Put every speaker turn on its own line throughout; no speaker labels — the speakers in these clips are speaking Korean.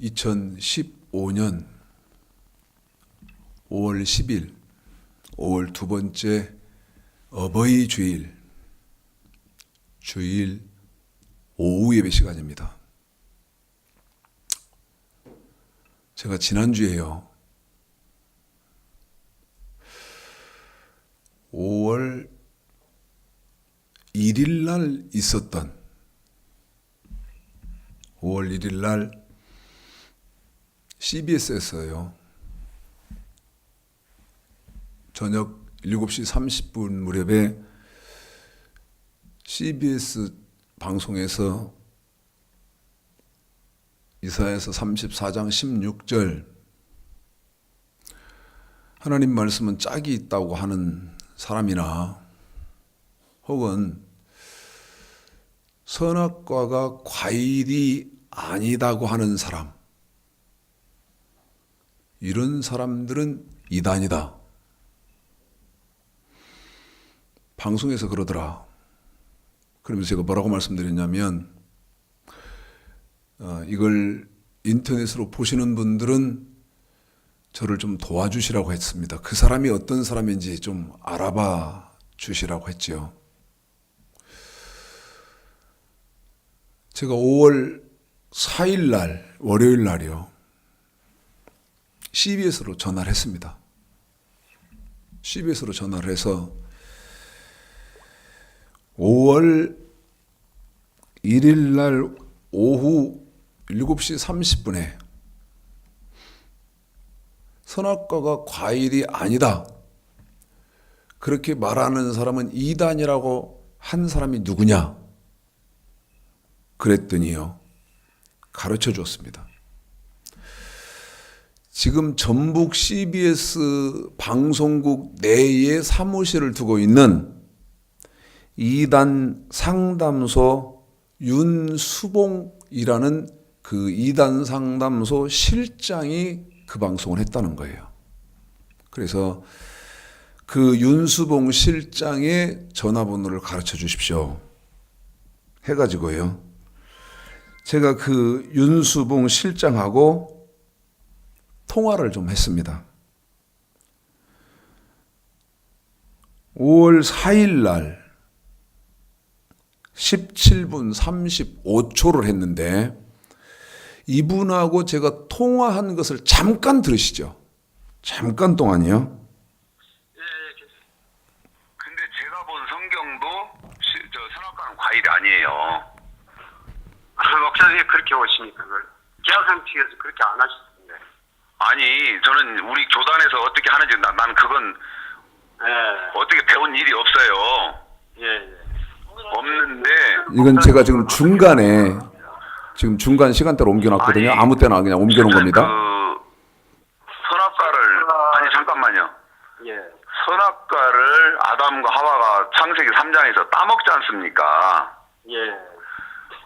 2015년 5월 10일 5월 두 번째 어버이 주일 오후 예배 시간입니다. 제가 지난주에요 5월 1일 날 있었던 5월 1일 날 CBS에서요 저녁 7시 30분 무렵에 CBS 방송에서 이사야서 34장 16절 하나님 말씀은 짝이 있다고 하는 사람이나 혹은 선악과가 과일이 아니다고 하는 사람, 이런 사람들은 이단이다. 방송에서 그러더라. 그러면서 제가 뭐라고 말씀드렸냐면 이걸 인터넷으로 보시는 분들은 저를 좀 도와주시라고 했습니다. 그 사람이 어떤 사람인지 좀 알아봐 주시라고 했죠. 제가 5월 4일 날 월요일 날이요 CBS로 전화를 했습니다. CBS로 전화를 해서 5월 1일 날 오후 7시 30분에 선악과가 과일이 아니다. 그렇게 말하는 사람은 이단이라고 한 사람이 누구냐? 그랬더니요. 가르쳐 주었습니다. 지금 전북 CBS 방송국 내에 사무실을 두고 있는 이단 상담소 윤수봉이라는 그 이단 상담소 실장이 그 방송을 했다는 거예요. 그래서 그 윤수봉 실장의 전화번호를 가르쳐 주십시오. 해가지고요. 제가 그 윤수봉 실장하고 통화를 좀 했습니다. 5월 4일 날 17분 35초를 했는데 이분하고 제가 통화한 것을 잠깐 들으시죠. 잠깐 동안이요.
근데 제가 본 성경도 선악과는 과일이 아니에요.
목사님이 그렇게 오시니까 그걸 계약한 측에서 그렇게 안 하시던데.
아니 저는 우리 교단에서 어떻게 하는지 난 그건 어떻게 배운 일이 없어요. 없는데
이건 제가 지금 중간 시간대로 옮겨놨거든요. 아무 때나 그냥 옮겨놓은 겁니다.
선악과를 잠깐만요. 선악과를 아담과 하와가 창세기 3장에서 따먹지 않습니까?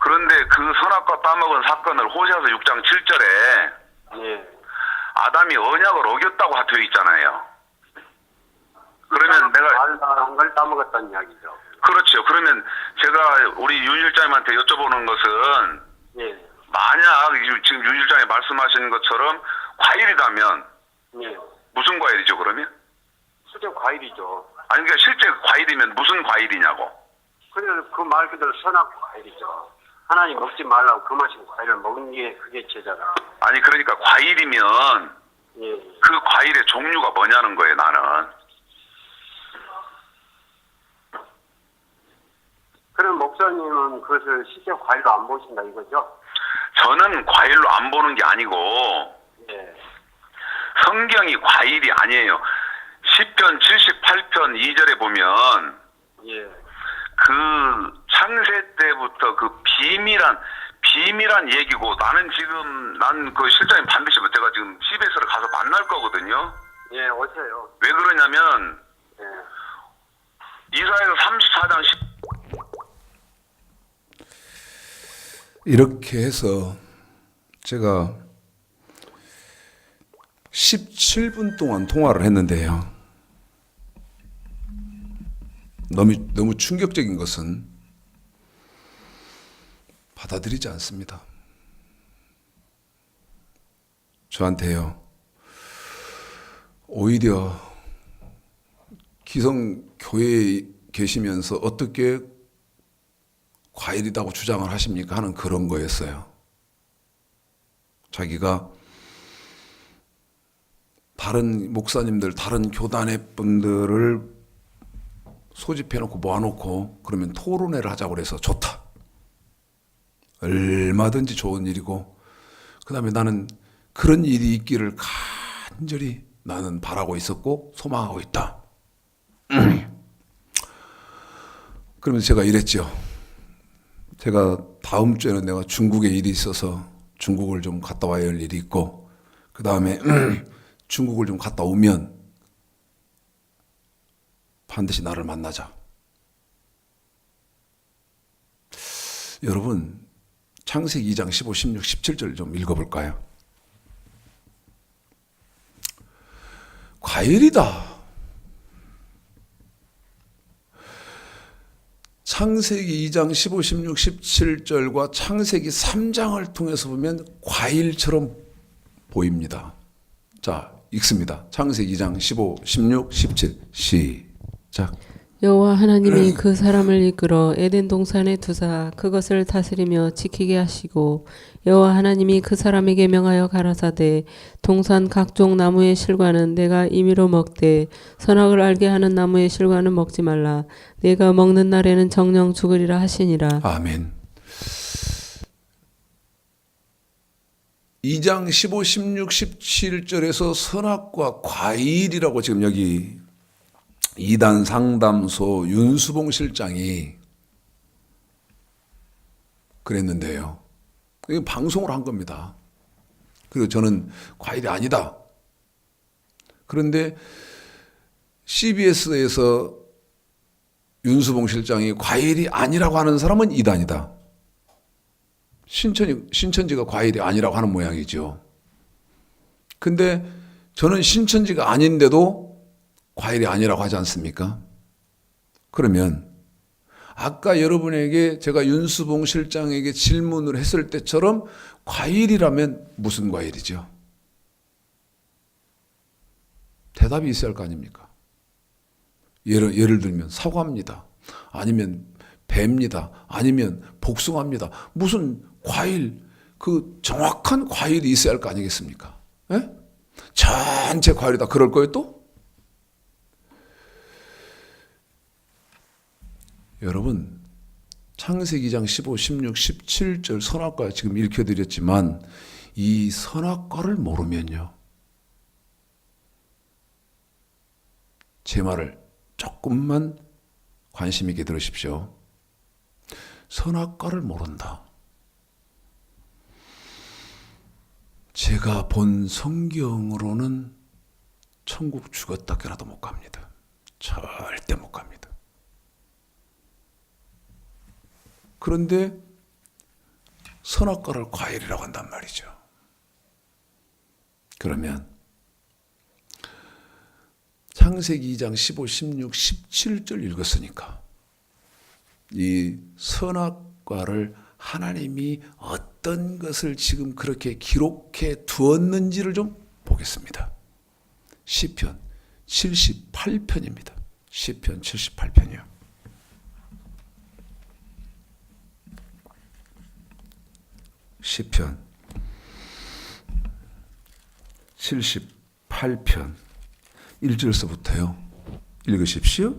그런데 그 선악과 따먹은 사건을 호세아서 6장 7절에 아담이 언약을 어겼다고 되어 있잖아요. 그러면 내가
한 걸 따먹었다는 이야기죠.
그렇죠. 그러면 제가 우리 윤 실장님한테 여쭤보는 것은 만약 지금 윤 실장이 말씀하시는 것처럼 과일이라면 무슨 과일이죠 그러면?
실제 과일이죠.
아니 그러니까 실제 과일이면 무슨 과일이냐고.
그래서 그 말 그대로 선악 과일이죠. 하나님 먹지 말라고 금하신 과일을 먹는 게 그게 죄잖아.
아니 그러니까 과일이면 그 과일의 종류가 뭐냐는 거예요 나는.
그럼 목사님은 그것을 실제 과일로 안 보신다 이거죠?
저는 과일로 안 보는 게 아니고 성경이 과일이 아니에요. 시편 78편 2절에 보면 그 창세 때부터 그 비밀한 얘기고 난 그 실장님 반드시 제가 지금 CBS를 가서 만날 거거든요.
오세요.
왜 그러냐면 이사야서 34장 10
이렇게 해서 제가 17분 동안 통화를 했는데요. 너무 충격적인 것은 받아들이지 않습니다. 저한테요. 오히려 기성교회에 계시면서 어떻게 과일이라고 주장을 하십니까? 하는 그런 거였어요. 자기가 다른 목사님들, 다른 교단의 분들을 소집해놓고 모아놓고 그러면 토론회를 하자고 그래서 좋다. 얼마든지 좋은 일이고 그 다음에 나는 그런 일이 있기를 간절히 나는 바라고 있었고 소망하고 있다. 그러면서 제가 이랬죠. 제가 다음 주에는 내가 중국에 일이 있어서 중국을 좀 갔다 와야 할 일이 있고 그 다음에 중국을 좀 갔다 오면 반드시 나를 만나자. 여러분 창세기 2장 15, 16, 17절 좀 읽어볼까요? 과일이다. 창세기 2장 15, 16, 17절과 창세기 3장을 통해서 보면 과일처럼 보입니다. 자, 읽습니다. 창세기 2장 15, 16, 17 시작.
여호와 하나님이 그 사람을 이끌어 에덴 동산에 두사 그것을 다스리며 지키게 하시고 여호와 하나님이 그 사람에게 명하여 가라사대 동산 각종 나무의 실과는 내가 임의로 먹되 선악을 알게 하는 나무의 실과는 먹지 말라. 내가 먹는 날에는 정령 죽으리라 하시니라.
아멘. 2장 15, 16, 17절에서 선악과 과일이라고 지금 여기 이단 상담소 윤수봉 실장이 그랬는데요. 이거 방송을 한 겁니다. 그리고 저는 과일이 아니다. 그런데 CBS에서 윤수봉 실장이 과일이 아니라고 하는 사람은 이단이다. 신천지가 과일이 아니라고 하는 모양이죠. 근데 저는 신천지가 아닌데도 과일이 아니라고 하지 않습니까? 그러면 아까 여러분에게 제가 윤수봉 실장에게 질문을 했을 때처럼 과일이라면 무슨 과일이죠? 대답이 있어야 할 거 아닙니까? 예를 들면 사과입니다. 아니면 배입니다. 아니면 복숭아입니다. 무슨 과일, 그 정확한 과일이 있어야 할 거 아니겠습니까? 에? 전체 과일이다. 그럴 거예요 또? 여러분 창세기 2장 15, 16, 17절 선악과 지금 읽혀드렸지만 이 선악과를 모르면요. 제 말을 조금만 관심 있게 들으십시오. 선악과를 모른다. 제가 본 성경으로는 천국 죽었다 깨라도 못 갑니다. 절대 못 갑니다. 그런데 선악과를 과일이라고 한단 말이죠. 그러면 창세기 2장 15, 16, 17절 읽었으니까 이 선악과를 하나님이 어떤 것을 지금 그렇게 기록해 두었는지를 좀 보겠습니다. 시편 78편입니다. 시편 78편이요. 시편 78편 1절서부터요. 읽으십시오.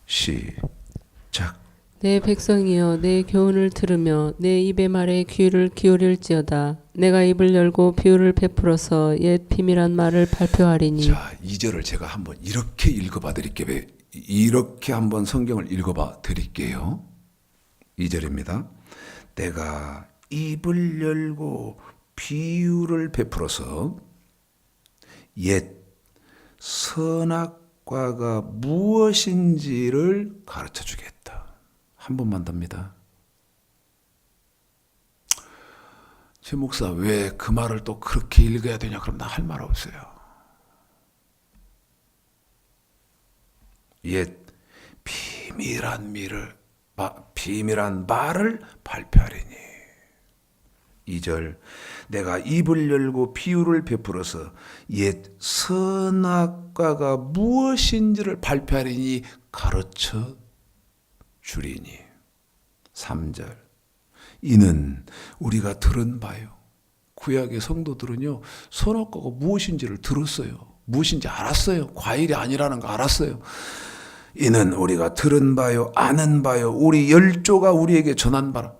시작.
내 백성이여 내 교훈을 들으며 내 입의 말에 귀를 기울일지어다. 내가 입을 열고 비유를 베풀어서 옛 비밀한 말을 발표하리니.
자, 2절을 제가 한번 이렇게 읽어봐 드릴게요. 이렇게 한번 성경을 읽어봐 드릴게요. 2절입니다. 내가 입을 열고 비유를 베풀어서 옛 선악과가 무엇인지를 가르쳐 주겠다. 한 번만 더입니다. 제 목사 왜 그 말을 또 그렇게 읽어야 되냐? 그럼 나 할 말 없어요. 옛 비밀한 말을 발표하리니. 2절 내가 입을 열고 비유를 베풀어서 옛 선악과가 무엇인지를 발표하리니 가르쳐 주리니. 3절 이는 우리가 들은 바요. 구약의 성도들은요 선악과가 무엇인지를 들었어요. 무엇인지 알았어요. 과일이 아니라는 거 알았어요. 이는 우리가 들은 바요 아는 바요 우리 열조가 우리에게 전한 바라.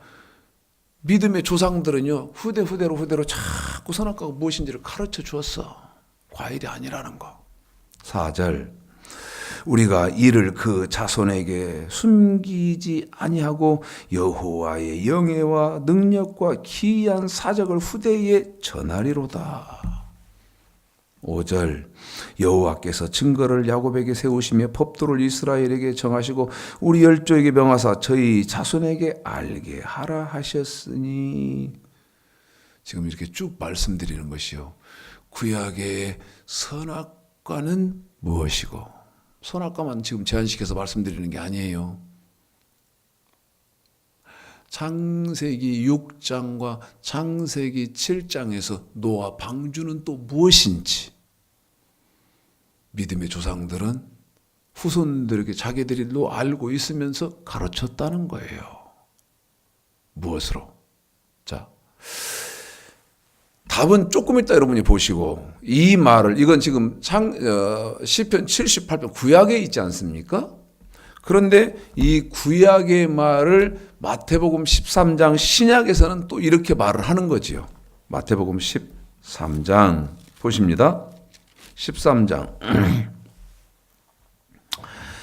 믿음의 조상들은요 후대로 자꾸 선악과가 무엇인지를 가르쳐 주었어. 과일이 아니라는 거. 4절 우리가 이를 그 자손에게 숨기지 아니하고 여호와의 영예와 능력과 기이한 사적을 후대에 전하리로다. 5절 여호와께서 증거를 야곱에게 세우시며 법도를 이스라엘에게 정하시고 우리 열조에게 명하사 저희 자손에게 알게 하라 하셨으니. 지금 이렇게 쭉 말씀드리는 것이요 구약의 선악과는 무엇이고, 선악과만 지금 제한시켜서 말씀드리는 게 아니에요. 창세기 6장과 창세기 7장에서 노아 방주는 또 무엇인지 믿음의 조상들은 후손들에게 자기들도 알고 있으면서 가르쳤다는 거예요. 무엇으로? 자, 답은 조금 이따 여러분이 보시고, 이 말을, 이건 지금 시편 78편 구약에 있지 않습니까? 그런데 이 구약의 말을 마태복음 13장 신약에서는 또 이렇게 말을 하는 거지요. 마태복음 13장 보십니다. 13장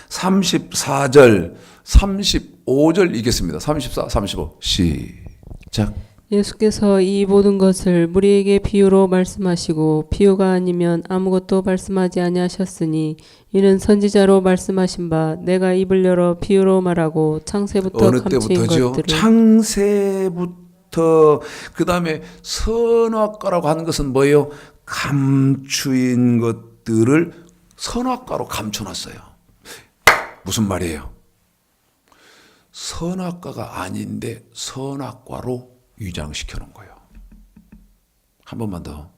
34절 35절 읽겠습니다. 34, 35 시작.
예수께서 이 모든 것을 무리에게 비유로 말씀하시고 비유가 아니면 아무것도 말씀하지 아니하셨으니 이는 선지자로 말씀하신 바 내가 입을 열어 비유로 말하고 창세부터
어느
감추인
때부터죠?
것들을.
창세부터. 그 다음에 선악과라고 하는 것은 뭐예요? 감추인 것들을 선악과로 감춰놨어요. 무슨 말이에요? 선악과가 아닌데 선악과로 위장시켜 놓은 거예요. 한 번만 더.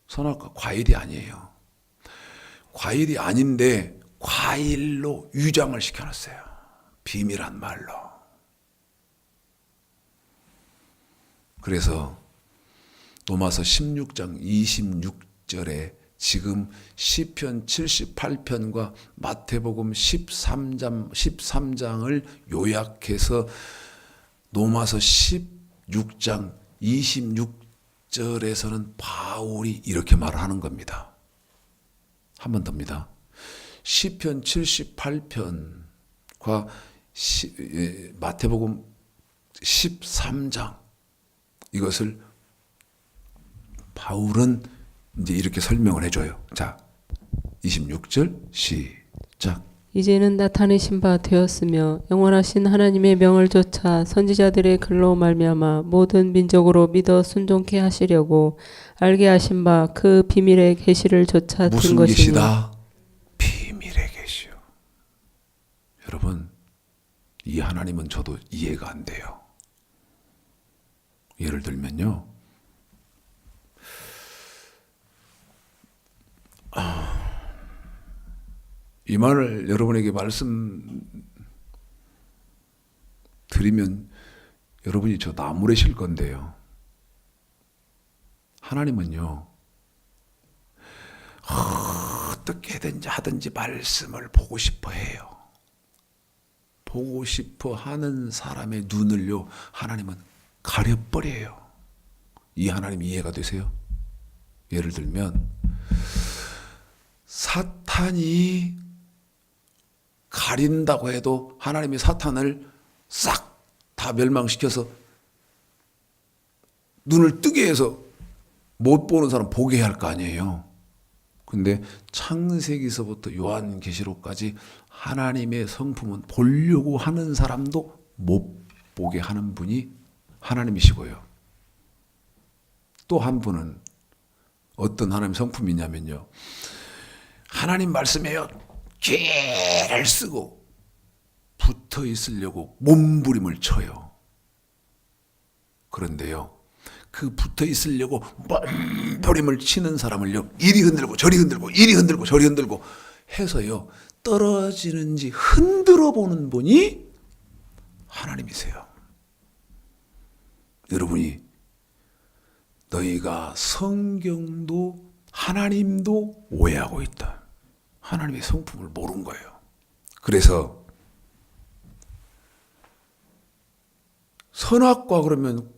선악과 과일이 아니에요. 과일이 아닌데 과일로 위장을 시켜놨어요. 비밀한 말로. 그래서 로마서 16장 26절에 지금 시편 78편과 마태복음 13장을 요약해서 로마서 16장 26절에서는 바울이 이렇게 말하는 겁니다. 한 번 더입니다. 시편 78편과 마태복음 13장, 이것을 바울은 이제 이렇게 설명을 해줘요. 자, 26절 시작.
이제는 나타내신 바 되었으며 영원하신 하나님의 명을 좇아 선지자들의 글로 말미암아 모든 민족으로 믿어 순종케 하시려고 알게 하신 바 그 비밀의 계시를 좇아 든
무슨
것이니.
계시다? 비밀의 계시요. 여러분, 이 하나님은 저도 이해가 안 돼요. 예를 들면요, 이 말을 여러분에게 말씀드리면 여러분이 저 나무래실 건데요. 하나님은요, 어떻게든지 하든지 말씀을 보고 싶어 해요. 보고 싶어 하는 사람의 눈을요, 하나님은 가려버려요. 이 하나님 이해가 되세요? 예를 들면 사탄이 가린다고 해도 하나님이 사탄을 싹 다 멸망시켜서 눈을 뜨게 해서 못 보는 사람 보게 할 거 아니에요. 근데 창세기서부터 요한계시록까지 하나님의 성품은 보려고 하는 사람도 못 보게 하는 분이 하나님이시고요. 또 한 분은 어떤 하나님 성품이냐면요, 하나님 말씀에요, 죄를 쓰고 붙어 있으려고 몸부림을 쳐요. 그런데요, 그 붙어 있으려고 몸부림을 치는 사람을요, 이리 흔들고 저리 흔들고 이리 흔들고 저리 흔들고 해서요, 떨어지는지 흔들어 보는 분이 하나님이세요. 여러분이 너희가 성경도 하나님도 오해하고 있다. 하나님의 성품을 모른 거예요. 그래서 선악과 그러면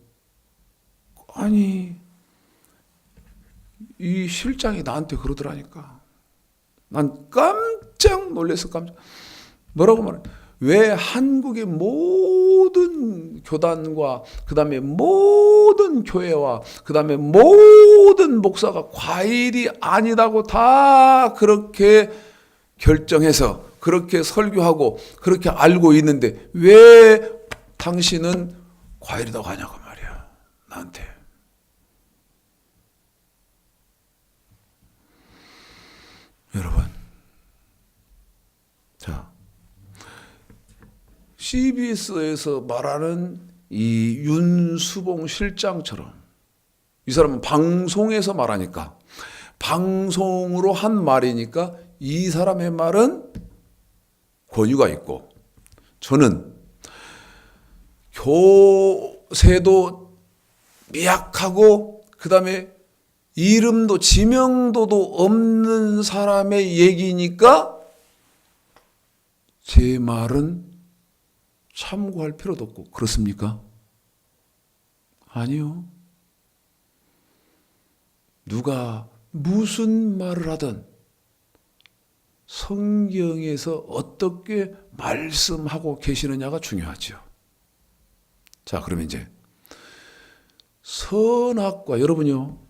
아니 이 실장이 나한테 그러더라니까. 난 깜짝 놀라서 뭐라고 말해? 왜 한국의 모든 교단과 그 다음에 모든 교회와 그 다음에 모든 목사가 과일이 아니다고 다 그렇게 결정해서 그렇게 설교하고 그렇게 알고 있는데 왜 당신은 과일이라고 하냐고 말이야. 나한테. 여러분, 자, CBS에서 말하는 이 윤수봉 실장처럼 이 사람은 방송에서 말하니까 방송으로 한 말이니까 이 사람의 말은 권위가 있고 저는 교세도 미약하고 그 다음에 이름도 지명도도 없는 사람의 얘기니까 제 말은 참고할 필요도 없고 그렇습니까? 아니요. 누가 무슨 말을 하든 성경에서 어떻게 말씀하고 계시느냐가 중요하죠. 자, 그러면 이제 선악과 여러분요.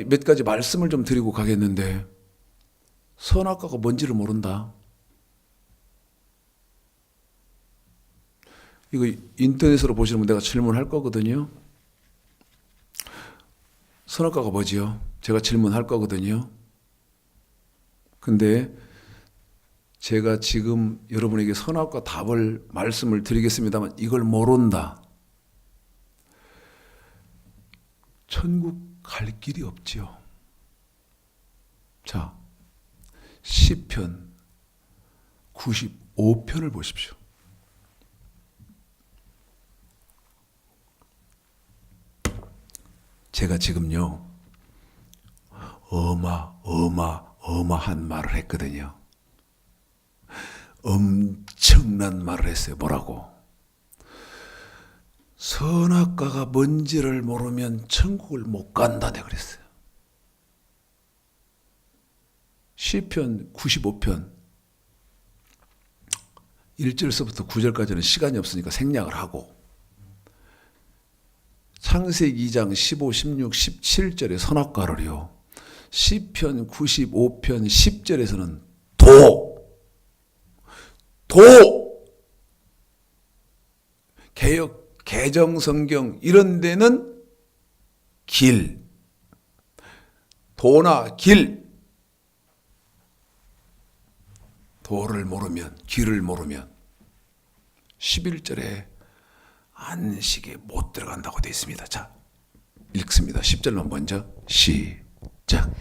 몇 가지 말씀을 좀 드리고 가겠는데 선악과가 뭔지를 모른다. 이거 인터넷으로 보시면 내가 질문할 거거든요. 선악과가 뭐지요? 제가 질문할 거거든요. 근데 제가 지금 여러분에게 선악과 답을 말씀을 드리겠습니다만 이걸 모른다. 천국 갈 길이 없지요. 자, 시편 95편을 보십시오. 제가 지금요 어마어마한 말을 했거든요. 엄청난 말을 했어요. 뭐라고? 선악과가 뭔지를 모르면 천국을 못 간다 내가 그랬어요. 시편 95편 1절서부터 9절까지는 시간이 없으니까 생략을 하고 창세기 2장 15, 16, 17절의 선악과를요. 시편 95편 10절에서는 개역, 개정성경 이런 데는 길, 도나 길, 도를 모르면 길을 모르면 11절에 안식에 못 들어간다고 되어 있습니다. 자, 읽습니다. 10절만 먼저 시작.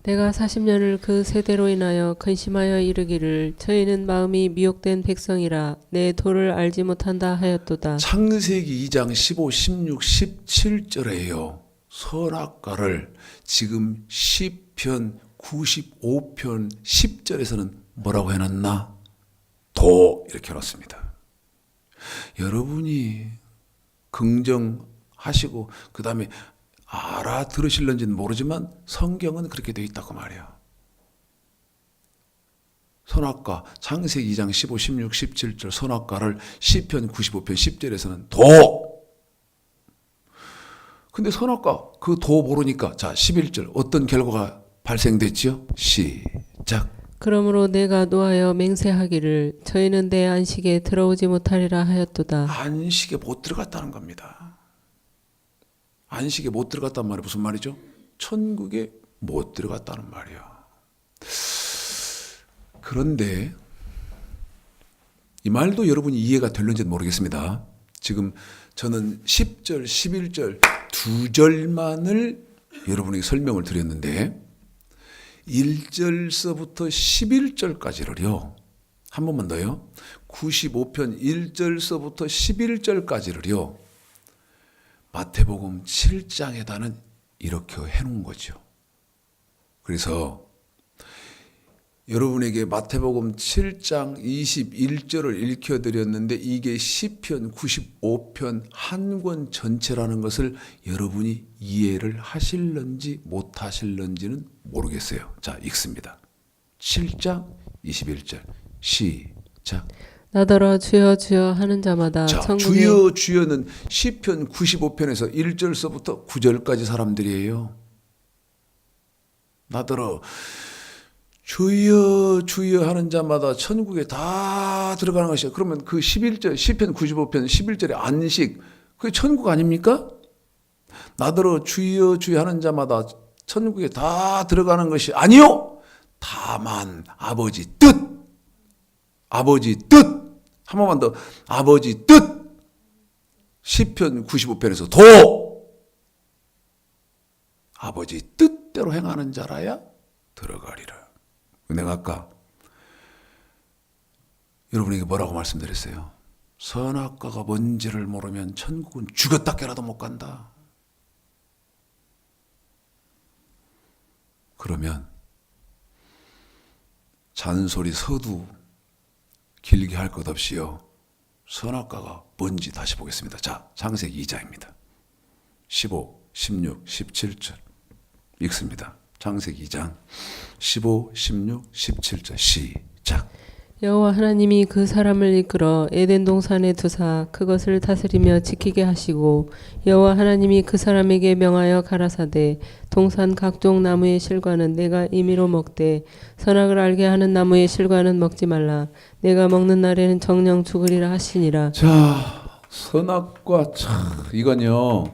내가 40년을 그 세대로 인하여 근심하여 이르기를 저희는 마음이 미혹된 백성이라 내 도를 알지 못한다 하였도다.
창세기 2장 15, 16, 17절에요. 선악과를 지금 시편 95편 10절에서는 뭐라고 해놨나? 도 이렇게 해놨습니다. 여러분이 긍정하시고 그 다음에 알아들으실런지는 모르지만 성경은 그렇게 되어 있다고 말이야. 선악과 창세기 2장 15, 16, 17절 선악과를 시편 95편 10절에서는 도. 근데 선악과 그 도 모르니까 자 11절 어떤 결과가 발생됐지요? 시작.
그러므로 내가 노하여 맹세하기를 저희는 내 안식에 들어오지 못하리라 하였도다.
안식에 못 들어갔다는 겁니다. 안식에 못 들어갔단 말이 무슨 말이죠? 천국에 못 들어갔다는 말이야. 그런데 이 말도 여러분이 이해가 될는지는 모르겠습니다. 지금 저는 10절, 11절 두 절만을 여러분에게 설명을 드렸는데 1절서부터 11절까지를요. 한 번만 더요. 95편 1절서부터 11절까지를요. 마태복음 7장에다는 이렇게 해놓은 거죠. 그래서 여러분에게 마태복음 7장 21절을 읽혀드렸는데 이게 시편 95편 한 권 전체라는 것을 여러분이 이해를 하실런지 못하실런지는 모르겠어요. 자, 읽습니다. 7장 21절 시작.
나더러 주여 주여 하는 자마다
자,
천국에
주여 주여는 시편 95편에서 1절서부터 9절까지 사람들이에요. 나더러 주여 주여 하는 자마다 천국에 다 들어가는 것이야. 그러면 그 11절 시편 95편 11절의 안식 그게 천국 아닙니까? 나더러 주여 주여 하는 자마다 천국에 다 들어가는 것이 아니요. 다만 아버지 뜻. 아버지 뜻. 한 번만 더. 아버지 뜻. 시편 95편에서 도. 아버지 뜻대로 행하는 자라야 들어가리라. 내가 아까 여러분에게 뭐라고 말씀드렸어요? 선악과가 뭔지를 모르면 천국은 죽었다 깨라도 못 간다. 그러면 잔소리 서두 길게 할 것 없이요. 선악과가 뭔지 다시 보겠습니다. 자, 창세기 2장입니다. 15, 16, 17절 읽습니다. 창세기 2장 15, 16, 17절 시작.
여호와 하나님이 그 사람을 이끌어 에덴 동산에 두사 그것을 다스리며 지키게 하시고 여호와 하나님이 그 사람에게 명하여 가라사대 동산 각종 나무의 실과는 내가 임의로 먹되 선악을 알게 하는 나무의 실과는 먹지 말라. 내가 먹는 날에는 정령 죽으리라 하시니라.
자, 선악과 참 이건요.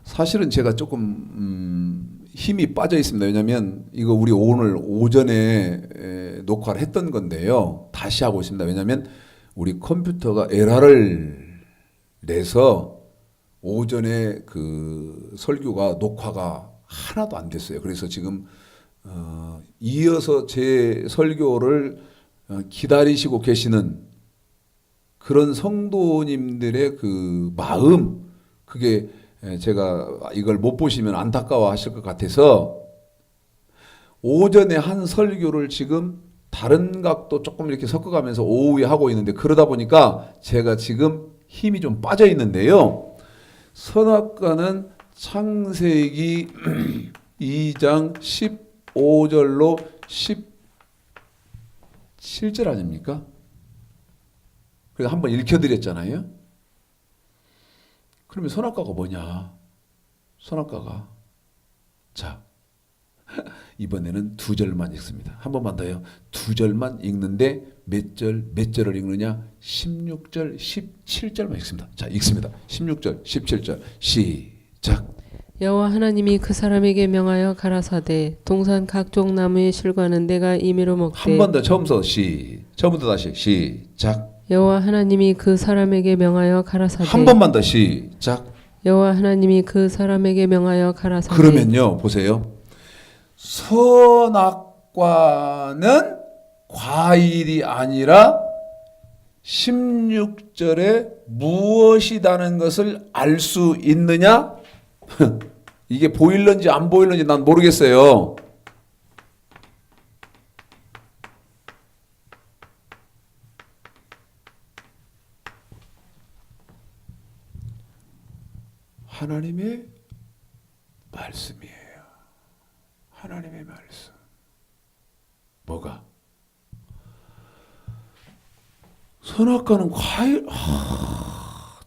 사실은 제가 조금 힘이 빠져 있습니다. 왜냐하면 이거 우리 오늘 오전에 녹화를 했던 건데요. 다시 하고 있습니다. 왜냐하면 우리 컴퓨터가 에러를 내서 오전에 그 설교가 녹화가 하나도 안 됐어요. 그래서 지금 이어서 제 설교를 기다리시고 계시는 그런 성도님들의 그 마음, 그게 제가 이걸 못 보시면 안타까워 하실 것 같아서 오전에 한 설교를 지금 다른 각도 조금 이렇게 섞어가면서 오후에 하고 있는데 그러다 보니까 제가 지금 힘이 좀 빠져 있는데요. 선악과는 창세기 2장 15절로 17절 아닙니까? 그래서 한번 읽혀드렸잖아요. 그러면 선악과가 뭐냐? 선악과가 자 이번에는 두 절만 읽습니다. 한 번만 더요. 두 절만 읽는데 몇 절을 읽느냐? 16절, 17절만 읽습니다. 자, 읽습니다. 16절, 17절 시작.
여호와 하나님이 그 사람에게 명하여 가라사대 동산 각종 나무의 실과는 내가 임의로 먹되
한 번 더 처음부터 다시 시작.
여호와 하나님이 그 사람에게 명하여 가라사대
한 번만 더 시작.
여호와 하나님이 그 사람에게 명하여 가라사대
그러면요, 보세요. 선악과는 과일이 아니라 16절에 무엇이라는 것을 알 수 있느냐? 이게 보일런지 안 보일런지 난 모르겠어요. 하나님의 말씀이에요. 하나님의 말씀. 뭐가? 선악과는 과일,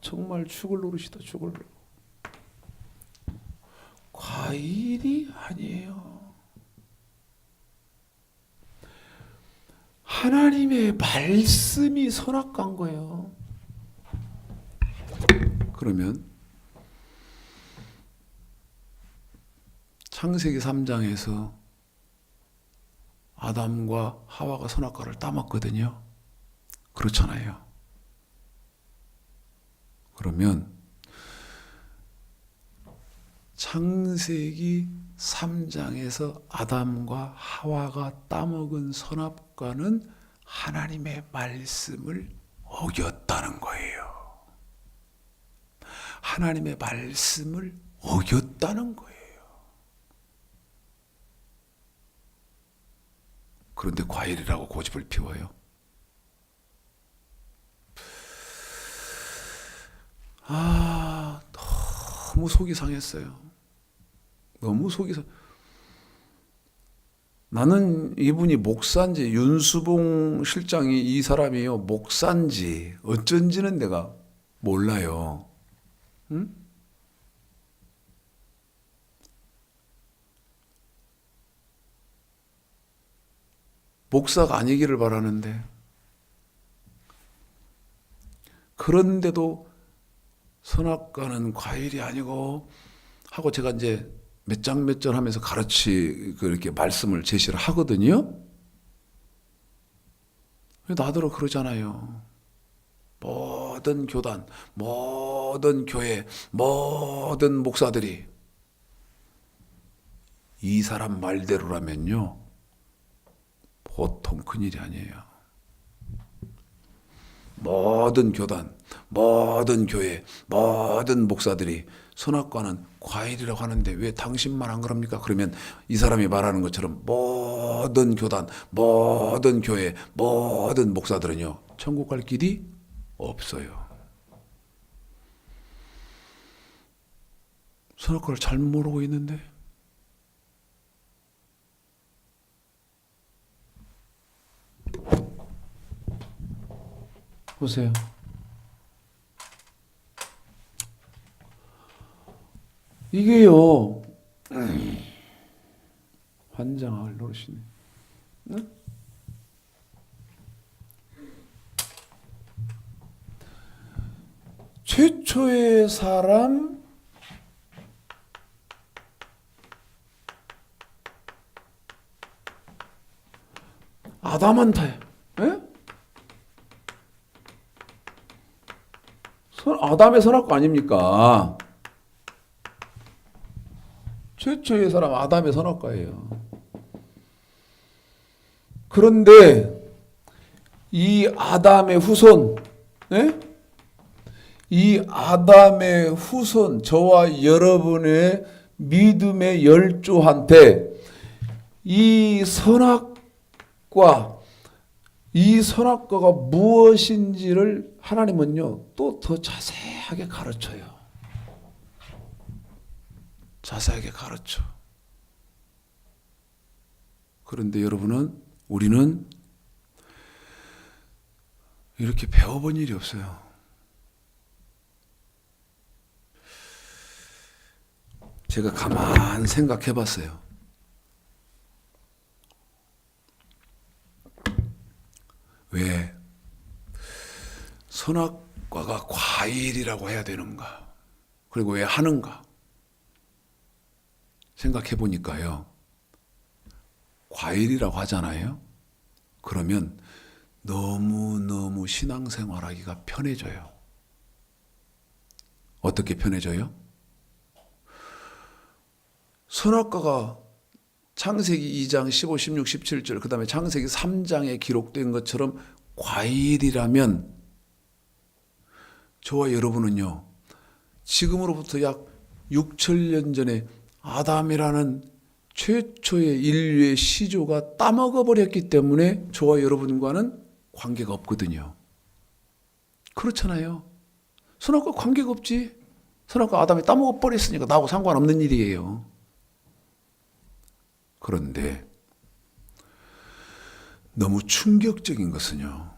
정말 죽을 노릇이다, 죽을 노릇. 과일이 아니에요. 하나님의 말씀이 선악과인 거예요. 그러면 창세기 3장에서 아담과 하와가 선악과를 따먹거든요. 그렇잖아요. 그러면 창세기 3장에서 아담과 하와가 따먹은 선악과는 하나님의 말씀을 어겼다는 거예요. 하나님의 말씀을 어겼다는 거예요. 그런데 과일이라고 고집을 피워요. 너무 속이 상했어요. 너무 속이 상. 나는 이분이 목사인지 윤수봉 실장이 이 사람이요 목사인지 어쩐지는 내가 몰라요. 응? 목사가 아니기를 바라는데 그런데도 선악과는 과일이 아니고 하고 제가 이제 몇 장 몇 절 하면서 그렇게 말씀을 제시를 하거든요. 나더러 그러잖아요. 모든 교단, 모든 교회, 모든 목사들이 이 사람 말대로라면요 보통 큰일이 아니에요. 모든 교단, 모든 교회, 모든 목사들이 선악과는 과일이라고 하는데 왜 당신만 안 그럽니까? 그러면 이 사람이 말하는 것처럼 모든 교단, 모든 교회, 모든 목사들은요 천국 갈 길이 없어요. 선악과를 잘못 모르고 있는데 보세요. 이게요 환장할 노릇이네. 응? 최초의 사람 아담한테 아담의 선악과 아닙니까? 최초의 사람 아담의 선악과예요. 그런데 이 아담의 후손, 이 아담의 후손, 저와 여러분의 믿음의 열조한테 이 선악과, 이 선악과가 무엇인지를 하나님은요 또 더 자세하게 가르쳐요. 자세하게 가르쳐. 그런데 우리는 이렇게 배워본 일이 없어요. 제가 가만 생각해 봤어요. 왜 선악과가 과일이라고 해야 되는가? 그리고 왜 하는가? 생각해 보니까요. 과일이라고 하잖아요. 그러면 너무너무 신앙생활하기가 편해져요. 어떻게 편해져요? 선악과가 창세기 2장 15, 16, 17절 그 다음에 창세기 3장에 기록된 것처럼 과일이라면 저와 여러분은요. 지금으로부터 약 6천년 전에 아담이라는 최초의 인류의 시조가 따먹어버렸기 때문에 저와 여러분과는 관계가 없거든요. 그렇잖아요. 선악과 관계가 없지. 선악과 아담이 따먹어버렸으니까 나하고 상관없는 일이에요. 그런데 너무 충격적인 것은요.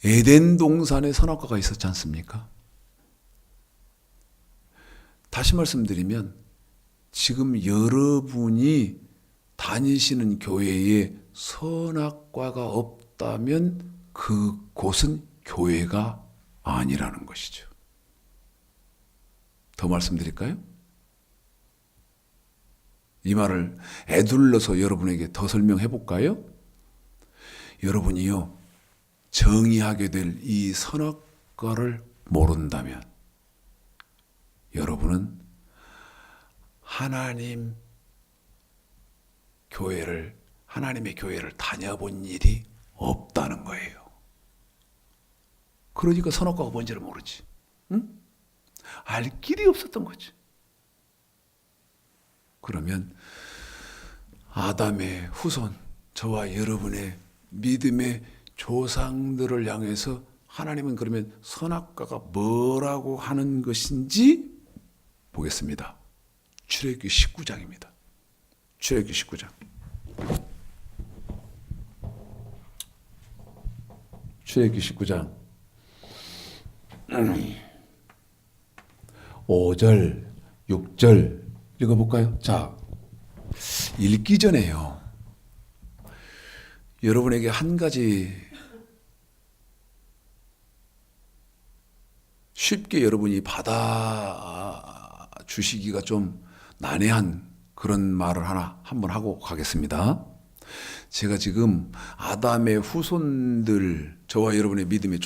에덴 동산에 선악과가 있었지 않습니까? 다시 말씀드리면 지금 여러분이 다니시는 교회에 선악과가 없다면 그곳은 교회가 아니라는 것이죠. 더 말씀드릴까요? 이 말을 애둘러서 여러분에게 더 설명해 볼까요? 여러분이요, 정의하게 될 이 선악과를 모른다면 여러분은 하나님의 교회를 다녀본 일이 없다는 거예요. 그러니까 선악과가 뭔지를 모르지. 응? 알 길이 없었던 거지. 그러면 아담의 후손, 저와 여러분의 믿음의 조상들을 향해서 하나님은 그러면 선악과가 뭐라고 하는 것인지 보겠습니다. 출애굽기 19장입니다. 출애굽기 19장. 출애굽기 19장 5절, 6절 읽어볼까요? 자, 읽기 전에요, 여러분에게 한 가지 쉽게 여러분이 받아주시기가 좀 난해한 그런 말을 한번 하고 가겠습니다. 제가 지금 아담의 후손들, 저와 여러분의 믿음의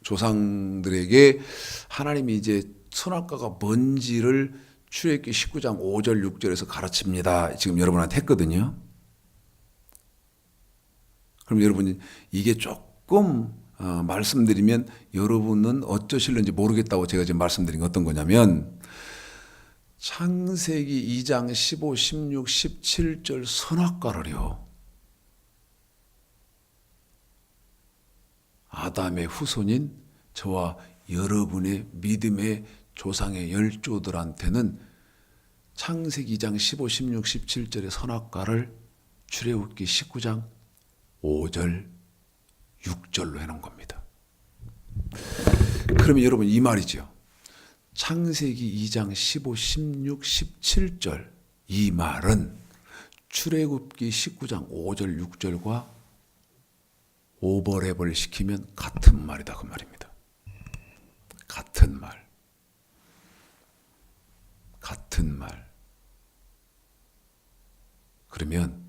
조상들에게 하나님이 이제 선악과가 뭔지를 출애굽기 19장 5절 6절에서 가르칩니다. 지금 여러분한테 했거든요. 그럼 여러분이 이게 조금 말씀드리면 여러분은 어쩌실는지 모르겠다고 제가 지금 말씀드린 게 어떤 거냐면, 창세기 2장 15, 16, 17절 선악과를요, 아담의 후손인 저와 여러분의 믿음의 조상의 열조들한테는 창세기 2장 15, 16, 17절의 선악과를 출애굽기 19장 5절, 6절로 해놓은 겁니다. 그러면 여러분 이 말이죠. 창세기 2장 15, 16, 17절 이 말은 출애굽기 19장 5절, 6절과 오버랩을 시키면 같은 말이다 그 말입니다. 같은 말. 같은 말. 그러면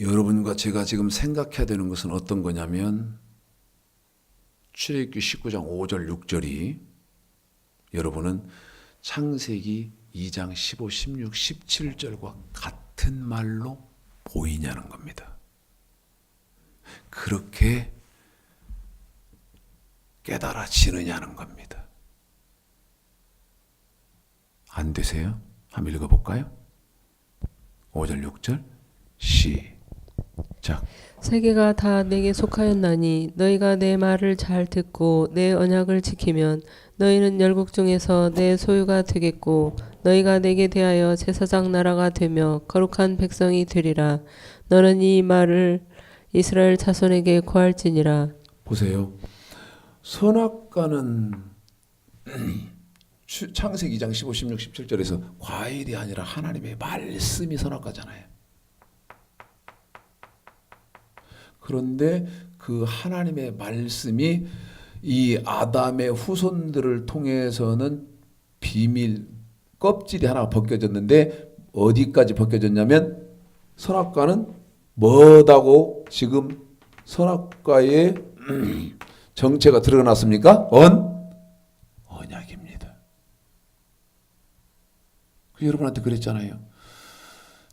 여러분과 제가 지금 생각해야 되는 것은 어떤 거냐면, 출애굽기 19장 5절 6절이 여러분은 창세기 2장 15, 16, 17절과 같은 말로 보이냐는 겁니다. 그렇게 깨달아지느냐는 겁니다. 안 되세요? 한번 읽어볼까요? 5절 6절 시작.
세계가 다 내게 속하였나니 너희가 내 말을 잘 듣고 내 언약을 지키면 너희는 열국 중에서 내 소유가 되겠고 너희가 내게 대하여 제사장 나라가 되며 거룩한 백성이 되리라. 너는 이 말을 이스라엘 자손에게 고할지니라.
보세요. 선악과는 창세기 2장 15, 16, 17절에서 과일이 아니라 하나님의 말씀이 선악과잖아요. 그런데 그 하나님의 말씀이 이 아담의 후손들을 통해서는 비밀, 껍질이 하나 벗겨졌는데 어디까지 벗겨졌냐면, 선악과는 뭐다고 지금 선악과의 정체가 드러났습니까? 언약입니다. 여러분한테 그랬잖아요.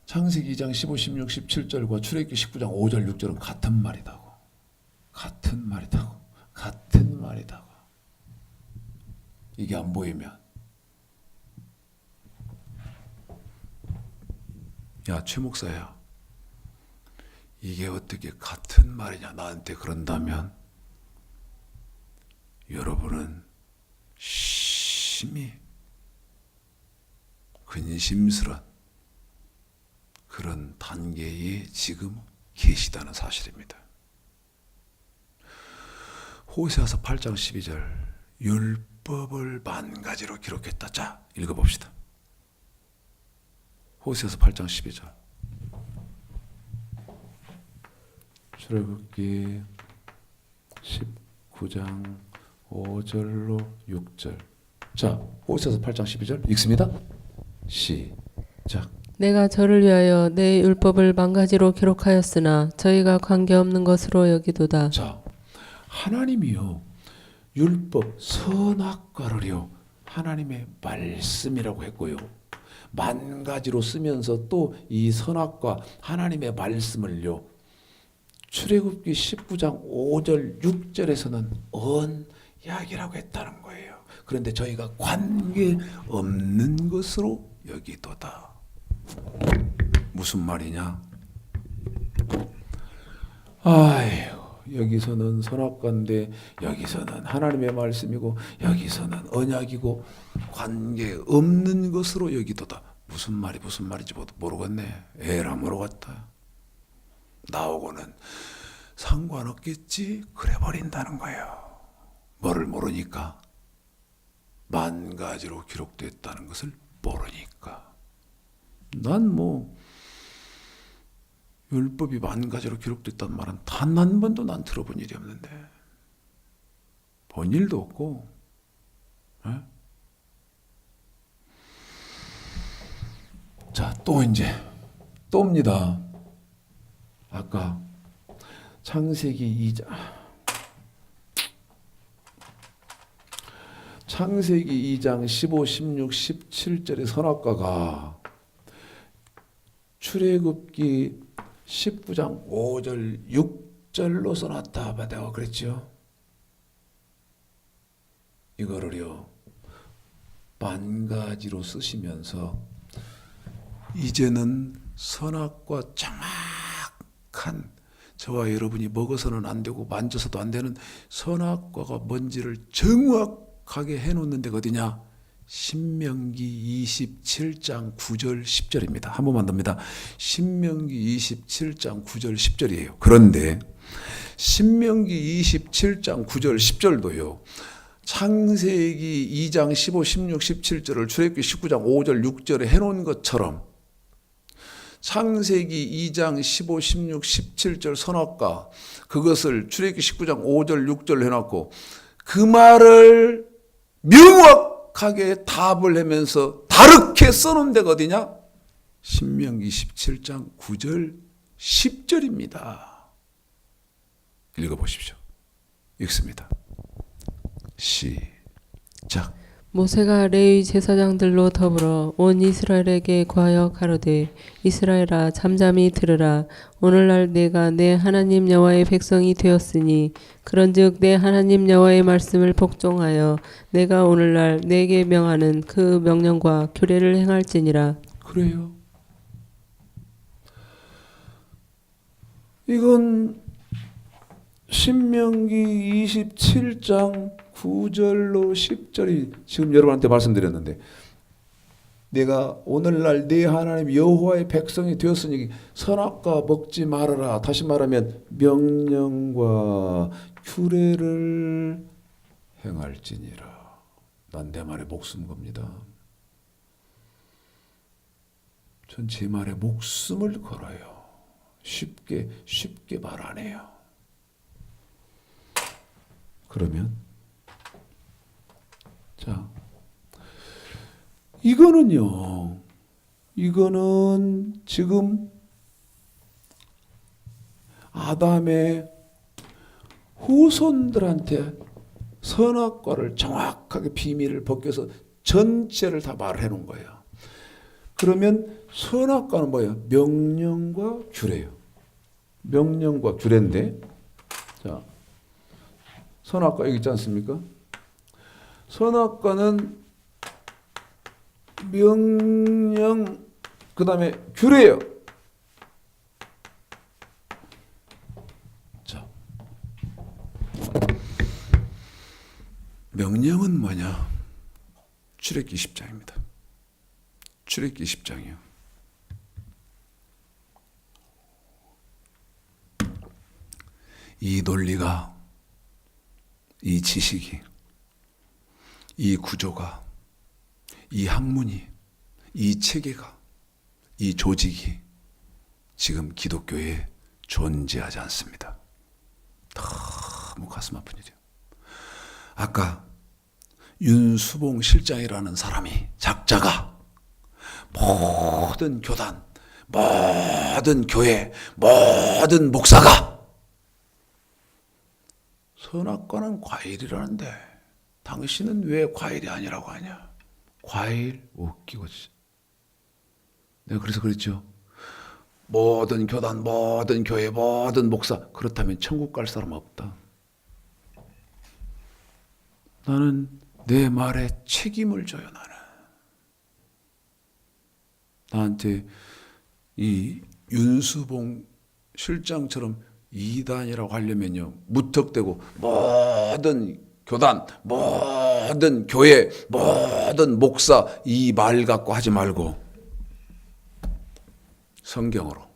창세기 2장 15, 16, 17절과 출애굽기 19장 5절 6절은 같은 말이다고. 같은 말이다고. 같은 말이다고. 이게 안 보이면, 야, 최 목사야, 이게 어떻게 같은 말이냐 나한테 그런다면, 여러분은 심히 근심스러운 그런 단계에 지금 계시다는 사실입니다. 호세아서 8장 12절, 율법을 만 가지로 기록했다. 자, 읽어봅시다. 호세아서 8장 12절. 출애굽기 19장 5절로 6절. 자, 호세아서 8장 12절 읽습니다. 시작.
내가 저를 위하여 내 율법을 만가지로 기록하였으나 저희가 관계없는 것으로 여기도다.
자, 하나님이요 율법 선악과를요 하나님의 말씀이라고 했고요. 만 가지로 쓰면서 또 이 선악과 하나님의 말씀을요 출애굽기 19장 5절 6절에서는 언약이라고 했다는 거예요. 그런데 저희가 관계 없는 것으로 여기도다. 무슨 말이냐? 아유, 여기서는 선악과인데 여기서는 하나님의 말씀이고 여기서는 언약이고 관계 없는 것으로 여기도다. 무슨 말인지 모르겠네. 에라 모르겠다. 나오고는 상관없겠지 그래 버린다는 거예요. 뭐를 모르니까? 만 가지로 기록됐다는 것을 모르니까. 난 뭐 율법이 만 가지로 기록됐다는 말은 단 한 번도 난 들어본 일이 없는데 본 일도 없고. 에? 자, 또 이제 또입니다. 아까 창세기 2장 창세기 2장 15, 16, 17절의 선악과가 출애굽기 19장 5절 6절로 써놨다 내가 그랬죠. 이거를요 만 가지로 쓰시면서 이제는 선악과 정확한 저와 여러분이 먹어서는 안 되고 만져서도 안 되는 선악과가 뭔지를 정확하게 해놓는 데가 어디냐? 신명기 27장 9절 10절입니다. 한 번만 더입니다. 신명기 27장 9절 10절이에요. 그런데 신명기 27장 9절 10절도요. 창세기 2장 15, 16, 17절을 출애굽기 19장 5절 6절에 해놓은 것처럼 창세기 2장 15, 16, 17절 선악과 그것을 출애굽기 19장 5절 6절 해놨고 그 말을 명확하게 답을 하면서 다르게 써놓은 데가 어디냐? 신명기 17장 9절 10절입니다. 읽어보십시오. 읽습니다. 시작.
모세가 레위 제사장들로 더불어 온 이스라엘에게 구하여 가로되 이스라엘아 잠잠히 들으라. 오늘날 내가 내 하나님 여호와의 백성이 되었으니 그런즉 내 하나님 여호와의 말씀을 복종하여 내가 오늘날 내게 명하는 그 명령과 규례를 행할지니라.
그래요. 이건 신명기 27장 9절로 10절이 지금 여러분한테 말씀드렸는데 내가 오늘날 네 하나님 여호와의 백성이 되었으니 선악과 먹지 말아라. 다시 말하면 명령과 규례를 행할지니라. 난 내 말에 목숨 겁니다. 전 제 말에 목숨을 걸어요. 쉽게 말 안 해요. 그러면 자, 이거는 지금 아담의 후손들한테 선악과를 정확하게 비밀을 벗겨서 전체를 다 말을 해놓은 거예요. 그러면 선악과는 뭐예요? 명령과 규례예요. 명령과 규례인데, 자, 선악과 여기 있지 않습니까? 선악과는 명령 그 다음에 규례예요. 자, 명령은 뭐냐? 출애굽기 10장입니다. 출애굽기 10장이요. 이 논리가, 이 지식이, 이 구조가, 이 학문이, 이 체계가, 이 조직이 지금 기독교에 존재하지 않습니다. 너무 가슴 아픈 일이에요. 아까 윤수봉 실장이라는 사람이 작자가 모든 교단, 모든 교회, 모든 목사가 선악과는 과일이라는데 당신은 왜 과일이 아니라고 하냐? 과일 웃기고. 내가 그래서 그랬죠. 모든 교단, 모든 교회, 모든 목사 그렇다면 천국 갈 사람 없다. 나는 내 말에 책임을 져요. 나는 나한테 이 윤수봉 실장처럼 이단이라고 하려면요 무턱대고 모든 교단, 모든 교회, 모든 목사 이 말 갖고 하지 말고 성경으로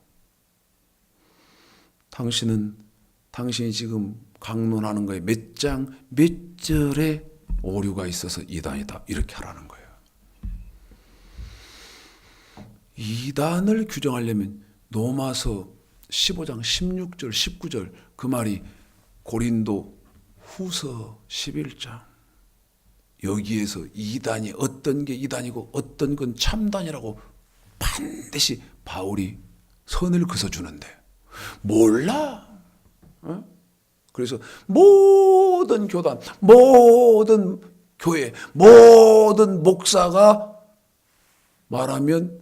당신이 지금 강론하는 거에 몇 장, 몇 절에 오류가 있어서 이단이다 이렇게 하라는 거예요. 이단을 규정하려면 로마서 15장 16절 19절 그 말이 고린도 후서 11장 여기에서 이단이 어떤 게 이단이고 어떤 건 참단이라고 반드시 바울이 선을 그어주는데 몰라. 어? 그래서 모든 교단, 모든 교회, 모든 목사가 말하면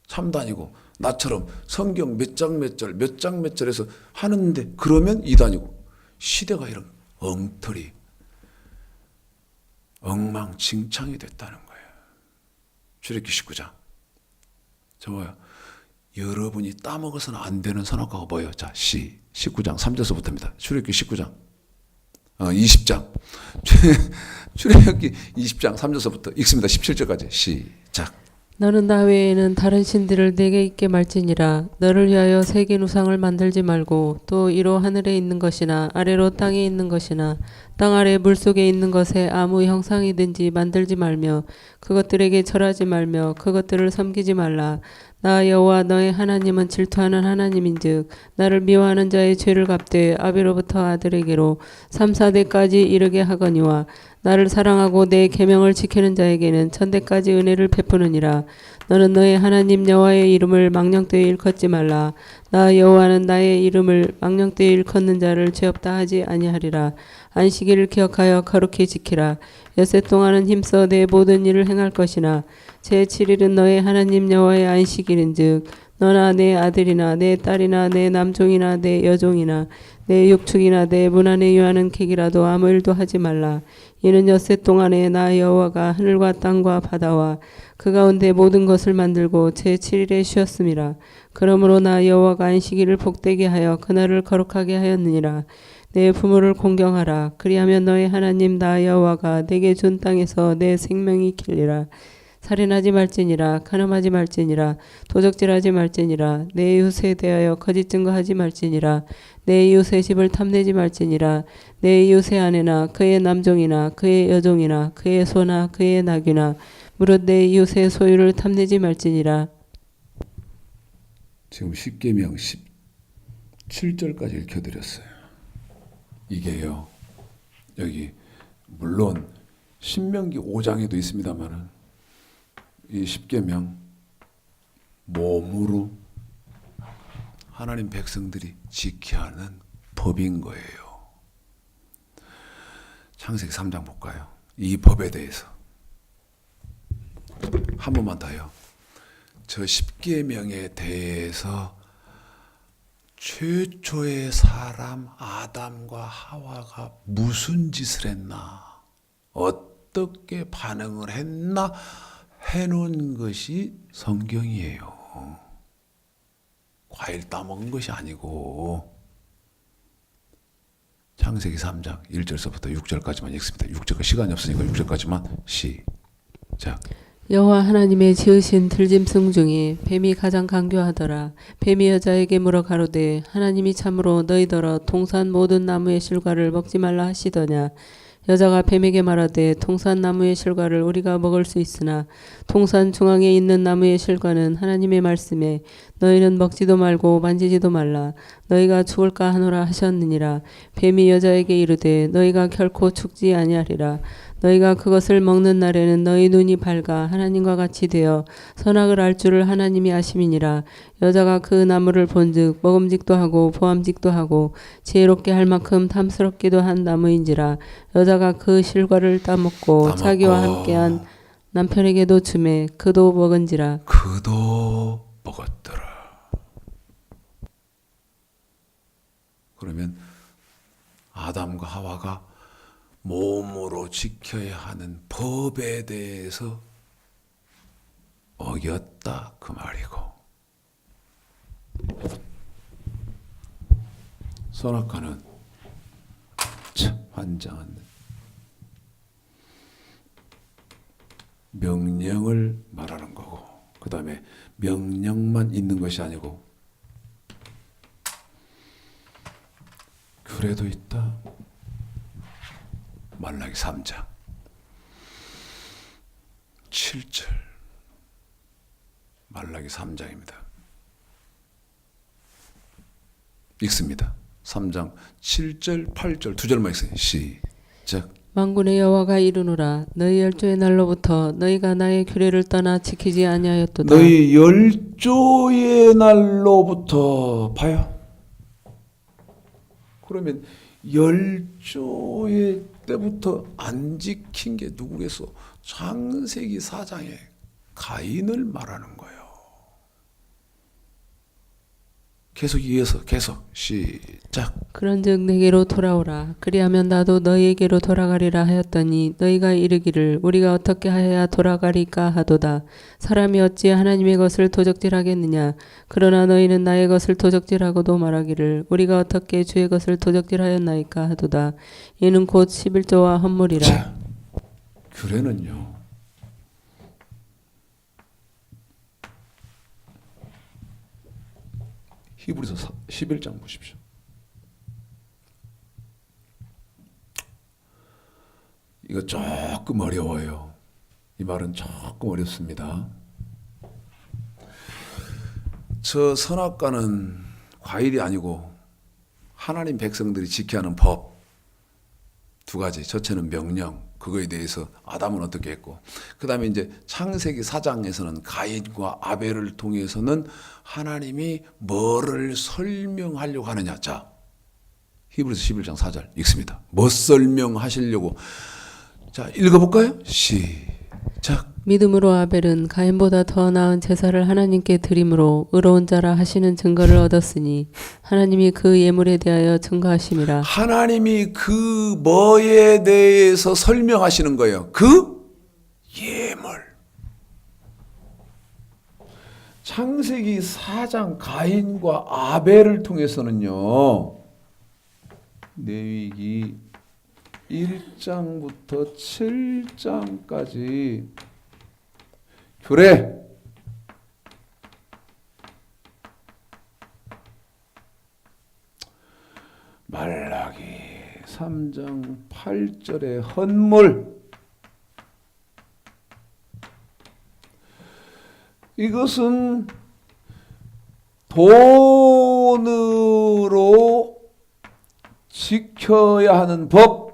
참단이고 나처럼 성경 몇 장 몇 절, 몇 장 몇 절에서 하는데 그러면 이단이고 시대가 이런 엉터리, 엉망진창이 됐다는 거예요. 출애굽기 19장. 저거요. 여러분이 따먹어서는 안 되는 선악과가 뭐예요? 자, 19장 3절서부터입니다. 출애굽기 19장. 20장. 출애굽기 20장 3절서부터 읽습니다. 17절까지. 시작.
너는 나 외에는 다른 신들을 내게 있게 말지니라. 너를 위하여 새긴 우상을 만들지 말고 또 이로 하늘에 있는 것이나 아래로 땅에 있는 것이나 땅 아래 물속에 있는 것에 아무 형상이든지 만들지 말며 그것들에게 절하지 말며 그것들을 섬기지 말라. 나 여호와 너의 하나님은 질투하는 하나님인즉 나를 미워하는 자의 죄를 갚되 아비로부터 아들에게로 3, 4대까지 이르게 하거니와 나를 사랑하고 내 계명을 지키는 자에게는 천대까지 은혜를 베푸느니라. 너는 너의 하나님 여호와의 이름을 망령되이 일컫지 말라. 나 여호와는 나의 이름을 망령되이 일컫는 자를 죄 없다 하지 아니하리라. 안식일을 기억하여 거룩히 지키라. 엿새 동안은 힘써 내 모든 일을 행할 것이나 제7일은 너의 하나님 여호와의 안식일인즉 너나 내 아들이나 내 딸이나 내 남종이나 내 여종이나 내 육축이나 내 문 안에 유하는 객이라도 아무 일도 하지 말라. 이는 엿새 동안에 나 여호와가 하늘과 땅과 바다와 그 가운데 모든 것을 만들고 제7일에 쉬었음이라. 그러므로 나 여호와가 안식일을 복되게 하여 그날을 거룩하게 하였느니라. 내 부모를 공경하라. 그리하면 너의 하나님 나 여호와가 내게 준 땅에서 내 생명이 길리라. 살인하지 말지니라. 간음하지 말지니라. 도적질하지 말지니라. 내 이웃에 대하여 거짓 증거하지 말지니라. 내 이웃의 집을 탐내지 말지니라. 내 이웃의 아내나 그의 남종이나 그의 여종이나 그의 소나 그의 나귀나 무릇 내 이웃의 소유를 탐내지 말지니라.
지금 십계명 17절까지 읽혀드렸어요. 이게요. 여기 물론 신명기 5장에도 있습니다만은 이 십계명 몸으로 하나님 백성들이 지켜야 하는 법인 거예요. 창세기 3장 볼까요? 이 법에 대해서 한 번만 더요. 저 십계명에 대해서 최초의 사람 아담과 하와가 무슨 짓을 했나, 어떻게 반응을 했나 해놓은 것이 성경이에요. 과일 따먹은 것이 아니고. 창세기 3장 1절서부터 6절까지만 읽습니다. 6절까지 시간이 없으니까 6절까지만 시작.
여호와 하나님의 지으신 들짐승 중에 뱀이 가장 간교하더라. 뱀이 여자에게 물어 가로되 하나님이 참으로 너희더러 동산 모든 나무의 실과를 먹지 말라 하시더냐. 여자가 뱀에게 말하되 동산 나무의 실과를 우리가 먹을 수 있으나 동산 중앙에 있는 나무의 실과는 하나님의 말씀에 너희는 먹지도 말고 만지지도 말라. 너희가 죽을까 하노라 하셨느니라. 뱀이 여자에게 이르되 너희가 결코 죽지 아니하리라. 너희가 그것을 먹는 날에는 너희 눈이 밝아 하나님과 같이 되어 선악을 알 줄을 하나님이 아심이니라. 여자가 그 나무를 본즉 먹음직도 하고 보암직도 하고 지혜롭게 할 만큼 탐스럽기도 한 나무인지라. 여자가 그 실과를 따먹고 자기와 함께한 남편에게도 주매 그도 먹은지라.
그도 먹었더라. 그러면 아담과 하와가 몸으로 지켜야 하는 법에 대해서 어겼다 그 말이고, 선악과는 참 환장한 명령을 말하는 거고, 그 다음에 명령만 있는 것이 아니고 그래도 있다. 말라기 3장 7절, 말라기 3장입니다. 읽습니다. 3장 7절 8절 두 절만 읽어요. 시작.
만군의 여호와가 이르노라. 너희 열조의 날로부터 너희가 나의 규례를 떠나 지키지 아니하였도다.
너희 열조의 날로부터 봐요. 그러면 열조의 때부터 안 지킨 게 누구겠어? 창세기 4장에 가인을 말하는 거예요. 계속 이어서 계속 시작.
그런즉 내게로 돌아오라. 그리하면 나도 너희에게로 돌아가리라 하였더니 너희가 이르기를 우리가 어떻게 하여야 돌아가리까 하도다. 사람이 어찌 하나님의 것을 도적질하겠느냐. 그러나 너희는 나의 것을 도적질하고도 말하기를 우리가 어떻게 주의 것을 도적질하였나이까 하도다. 이는 곧 11조와 헌물이라.
자, 규례는요, 히브리서 11장 보십시오. 이거 조금 어려워요. 이 말은 조금 어렵습니다. 저 선악과는 과일이 아니고 하나님 백성들이 지켜야 하는 법 두 가지, 첫째는 명령, 그거에 대해서 아담은 어떻게 했고, 그 다음에 이제 창세기 4장에서는 가인과 아벨을 통해서는 하나님이 뭐를 설명하려고 하느냐. 자, 히브리서 11장 4절 읽습니다. 뭐 설명하시려고. 자, 읽어볼까요? 시작.
믿음으로 아벨은 가인보다 더 나은 제사를 하나님께 드림으로 의로운 자라 하시는 증거를 얻었으니 하나님이 그 예물에 대하여 증거하심이라.
하나님이 그 뭐에 대해서 설명하시는 거예요. 그 예물. 창세기 4장 가인과 아벨을 통해서는요, 레위기 1장부터 7장까지 규례, 말라기 3장 8절의 헌물, 이것은 돈으로 지켜야 하는 법,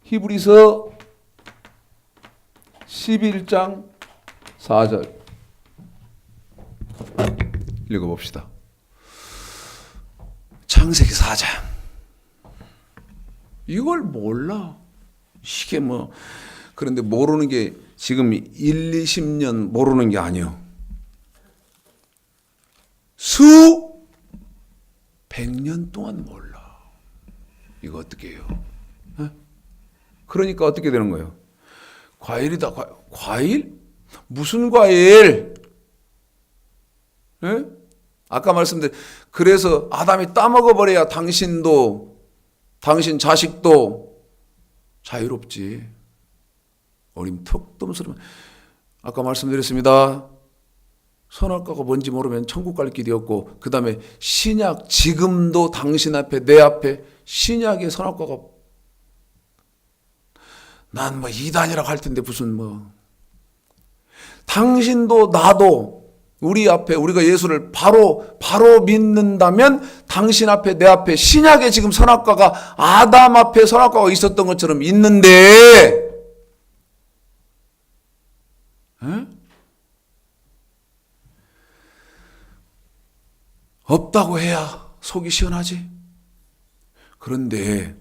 히브리서 11장 4절 읽어봅시다. 창세기 4장. 이걸 몰라. 이게 뭐, 그런데 모르는 게 지금 1, 20년 모르는 게 아니요. 수 100년 동안 몰라. 이거 어떻게 해요? 그러니까 어떻게 되는 거예요? 과일이다. 과일? 무슨 과일? 예? 아까 말씀드린, 그래서 아담이 따먹어버려야 당신도, 당신 자식도 자유롭지. 어림 턱도 없으면. 아까 말씀드렸습니다. 선악과가 뭔지 모르면 천국 갈 길이 없고, 그 다음에 신약, 지금도 당신 앞에, 내 앞에 신약의 선악과가, 난 뭐 이단이라고 할 텐데 무슨 뭐, 당신도 나도 우리 앞에 우리가 예수를 바로 믿는다면 당신 앞에 내 앞에 신약에 지금 선악과가 아담 앞에 선악과가 있었던 것처럼 있는데 에? 없다고 해야 속이 시원하지. 그런데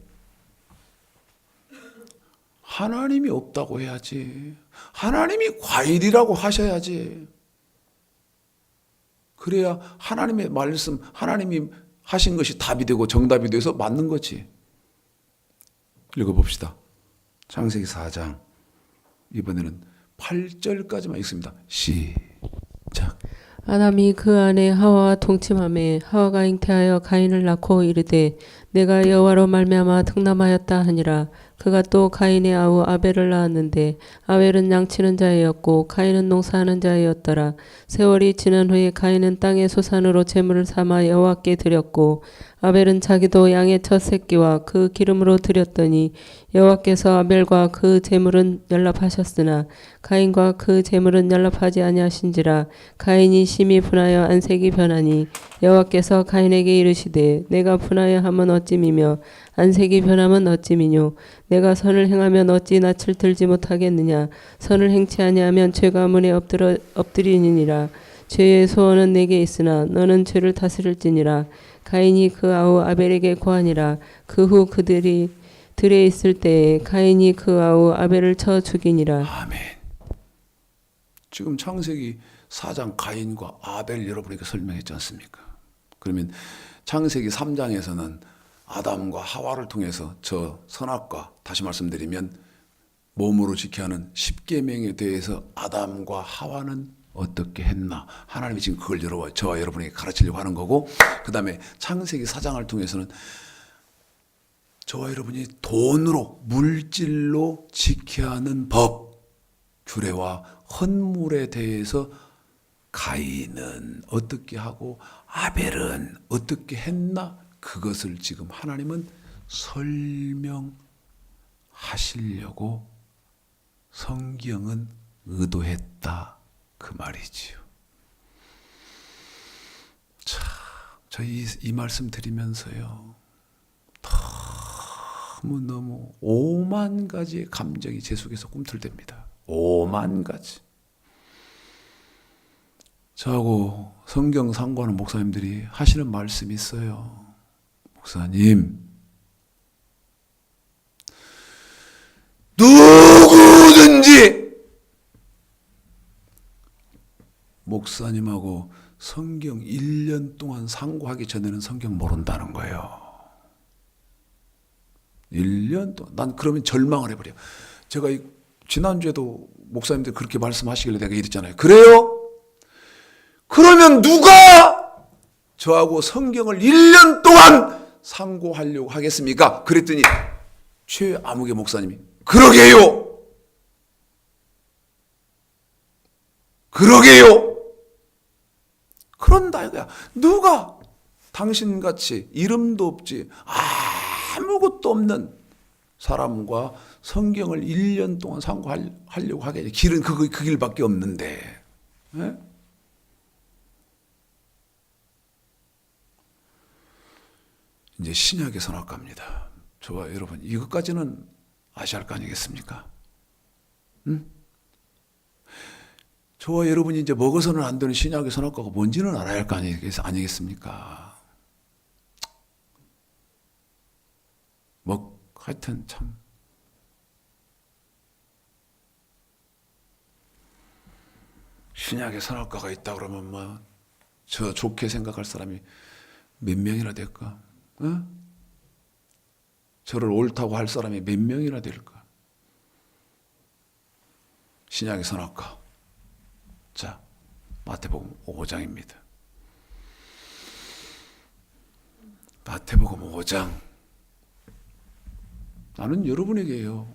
하나님이 없다고 해야지. 하나님이 과일이라고 하셔야지. 그래야 하나님의 말씀, 하나님이 하신 것이 답이 되고 정답이 돼서 맞는 거지. 읽어봅시다. 창세기 4장 이번에는 8절까지만 읽습니다. 시작.
아담이 그 아내 하와와 동침하매 하와가 잉태하여 가인을 낳고 이르되 내가 여호와로 말미암아 득남하였다 하니라. 그가 또 가인의 아우 아벨을 낳았는데 아벨은 양치는 자이었고 가인은 농사하는 자이었더라. 세월이 지난 후에 가인은 땅의 소산으로 제물을 삼아 여호와께 드렸고 아벨은 자기도 양의 첫 새끼와 그 기름으로 드렸더니 여호와께서 아벨과 그 제물은 연락하셨으나 가인과 그 제물은 연락하지 아니하신지라. 가인이 심히 분하여 안색이 변하니 여호와께서 가인에게 이르시되 내가 분하여 함은 어찌미며 안색이 변함은 어찌미뇨. 내가 선을 행하면 어찌 낯을 들지 못하겠느냐. 선을 행치 아니하면 죄가 문에 엎드리니라. 죄의 소원은 내게 있으나 너는 죄를 다스릴지니라. 가인이 그 아우 아벨에게 고하니라. 그 후 그들이 들에 있을 때에 가인이 그 아우 아벨을 쳐 죽이니라.
아멘. 지금 창세기 4장 가인과 아벨 여러분에게 설명했지 않습니까? 그러면 창세기 3장에서는 아담과 하와를 통해서 저 선악과, 다시 말씀드리면 몸으로 지켜야 하는 10계명에 대해서 아담과 하와는 어떻게 했나, 하나님이 지금 그걸 저와 여러분에게 가르치려고 하는 거고, 그 다음에 창세기 4장을 통해서는 저와 여러분이 돈으로, 물질로 지켜야 하는 법, 규례와 헌물에 대해서 가인은 어떻게 하고 아벨은 어떻게 했나, 그것을 지금 하나님은 설명하시려고 성경은 의도했다, 그 말이지요. 참, 저희 이 말씀 드리면서요, 너무 5만 가지의 감정이 제 속에서 꿈틀댑니다. 5만 가지. 저하고 성경 상고하는 목사님들이 하시는 말씀이 있어요. 목사님, 누구든지 목사님하고 성경 1년 동안 상고하기 전에는 성경 모른다는 거예요. 1년 동안. 난 그러면 절망을 해버려. 제가 지난주에도 목사님들 그렇게 말씀하시길래 내가 이랬잖아요. 그래요? 그러면 누가 저하고 성경을 1년 동안 상고하려고 하겠습니까? 그랬더니 최아무개 목사님이 그러게요. 그러게요. 그런다 이거야. 누가 당신같이 이름도 없지 아무것도 없는 사람과 성경을 1년 동안 상고하려고 하겠냐. 길은 그 길밖에 없는데. 네? 이제 신약의 선악과입니다. 저와 여러분, 이것까지는 아셔야 할 거 아니겠습니까? 응? 저와 여러분이 이제 먹어서는 안 되는 신약의 선악과가 뭔지는 알아야 할 거 아니겠습니까? 하여튼 참. 신약의 선악과가 있다 그러면 저 좋게 생각할 사람이 몇 명이나 될까? 어? 저를 옳다고 할 사람이 몇 명이나 될까? 신약의 선악과. 자, 마태복음 5장입니다. 마태복음 5장. 나는 여러분에게요,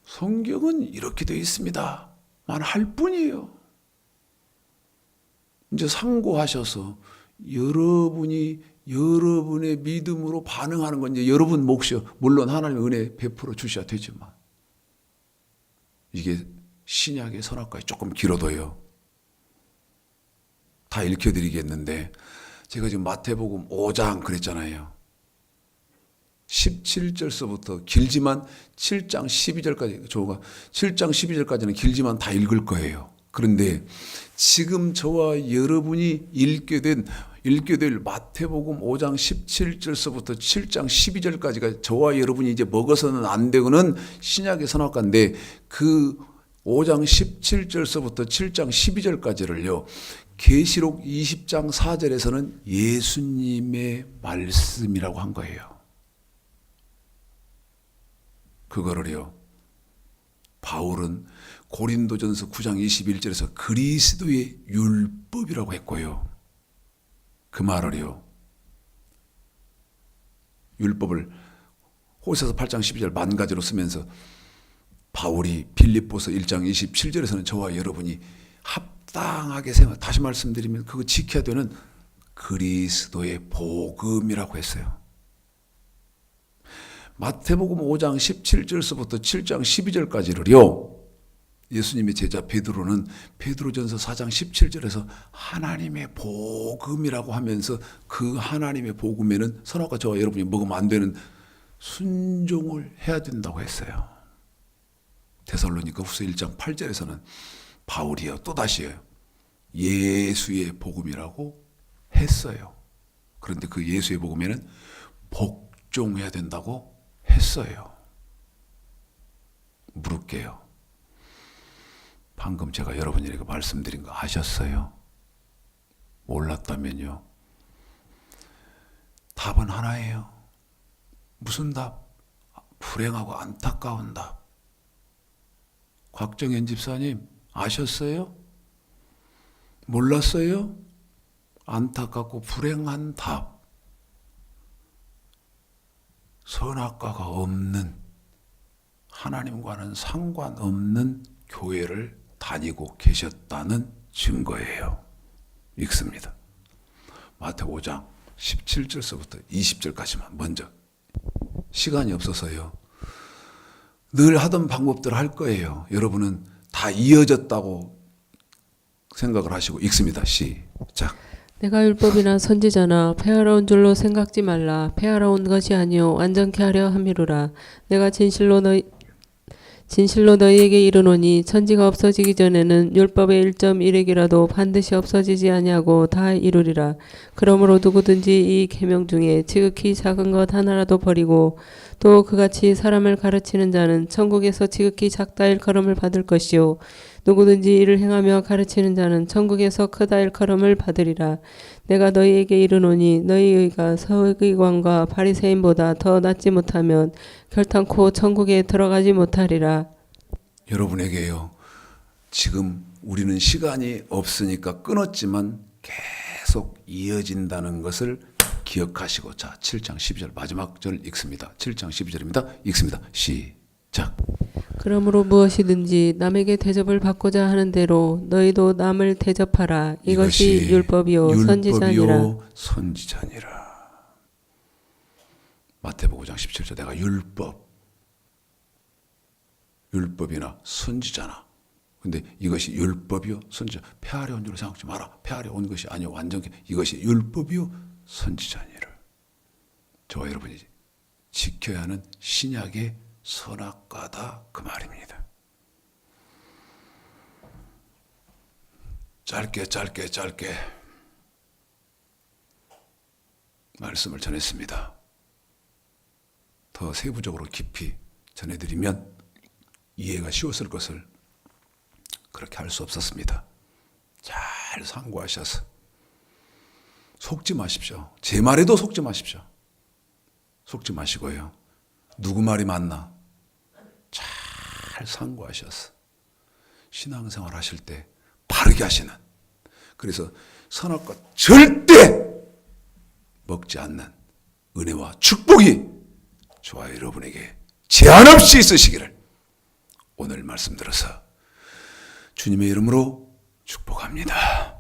성경은 이렇게 되어 있습니다 만 할 뿐이에요. 이제 상고하셔서 여러분이 여러분의 믿음으로 반응하는 건 이제 여러분 몫이요. 물론 하나님의 은혜 베풀어 주셔야 되지만, 이게 신약의 선악과에 조금 길어도요, 다 읽혀드리겠는데, 제가 지금 마태복음 5장 그랬잖아요. 17절서부터 길지만 7장 12절까지, 7장 12절까지는 길지만 다 읽을 거예요. 그런데 지금 저와 여러분이 읽게 될 마태복음 5장 17절서부터 7장 12절까지가 저와 여러분이 이제 먹어서는 안 되고는 신약의 선악과인데, 그 5장 17절서부터 7장 12절까지를요, 계시록 20장 4절에서는 예수님의 말씀이라고 한 거예요. 그거를요, 바울은 고린도전서 9장 21절에서 그리스도의 율법이라고 했고요. 그 말을요, 율법을 호세서 8장 12절 만 가지로 쓰면서 바울이 빌립보서 1장 27절에서는 저와 여러분이 합당하게 생각, 다시 말씀드리면 그거 지켜야 되는 그리스도의 복음이라고 했어요. 마태복음 5장 17절서부터 7장 12절까지를요, 예수님의 제자 베드로는 베드로전서 4장 17절에서 하나님의 복음이라고 하면서 그 하나님의 복음에는 선악과 저와 여러분이 먹으면 안 되는 순종을 해야 된다고 했어요. 데살로니가 후서 1장 8절에서는 바울이요, 또다시요, 예수의 복음이라고 했어요. 그런데 그 예수의 복음에는 복종해야 된다고 했어요. 물을게요. 방금 제가 여러분에게 말씀드린 거 아셨어요? 몰랐다면요, 답은 하나예요. 무슨 답? 불행하고 안타까운 답. 곽정현 집사님 아셨어요? 몰랐어요? 안타깝고 불행한 답. 선악과가 없는, 하나님과는 상관없는 교회를 다니고 계셨다는 증거예요. 읽습니다. 마태복음 5장 17절서부터 20절까지만 먼저. 시간이 없어서요, 늘 하던 방법대로 할 거예요. 여러분은 다 이어졌다고 생각을 하시고 읽습니다. 시작.
내가 율법이나 선지자나 폐하라온 줄로 생각지 말라. 폐하라온 것이 아니요 완전케 하려 함이로라. 내가 진실로 너희에게 이르노니 천지가 없어지기 전에는 율법의 1.1획이라도 반드시 없어지지 아니하고 다 이루리라. 그러므로 누구든지 이 계명 중에 지극히 작은 것 하나라도 버리고 또 그같이 사람을 가르치는 자는 천국에서 지극히 작다 일컬음을 받을 것이요 누구든지 이를 행하며 가르치는 자는 천국에서 크다 일컬음을 받으리라. 내가 너희에게 이르노니 너희 의가 서기관과 바리새인보다 더 낫지 못하면 결탄코 천국에 들어가지 못하리라.
여러분에게요, 지금 우리는 시간이 없으니까 끊었지만 계속 이어진다는 것을 기억하시고, 자, 7장 12절 마지막 절 읽습니다. 7장 12절입니다. 읽습니다. 시작.
그러므로 무엇이든지 남에게 대접을 받고자 하는 대로 너희도 남을 대접하라. 이것이 율법이요 선지자니라.
마태복음 5장 17절, 내가 율법이나 선지자나. 근데 이것이 율법이요 선지자. 폐하려 온 줄로 생각하지 마라. 폐하려 온 것이 아니요 완전히 이것이 율법이요 선지자니라. 저와 여러분이 지켜야 하는 신약의 선악과다, 그 말입니다. 짧게 말씀을 전했습니다. 더 세부적으로 깊이 전해드리면 이해가 쉬웠을 것을 그렇게 할 수 없었습니다. 잘 상고하셔서 속지 마십시오. 제 말에도 속지 마십시오. 속지 마시고요, 누구 말이 맞나 잘 상고하셔서 신앙생활 하실 때 바르게 하시는, 그래서 선악과 절대 먹지 않는 은혜와 축복이 저와 여러분에게 제한 없이 있으시기를 오늘 말씀 들어서 주님의 이름으로 축복합니다.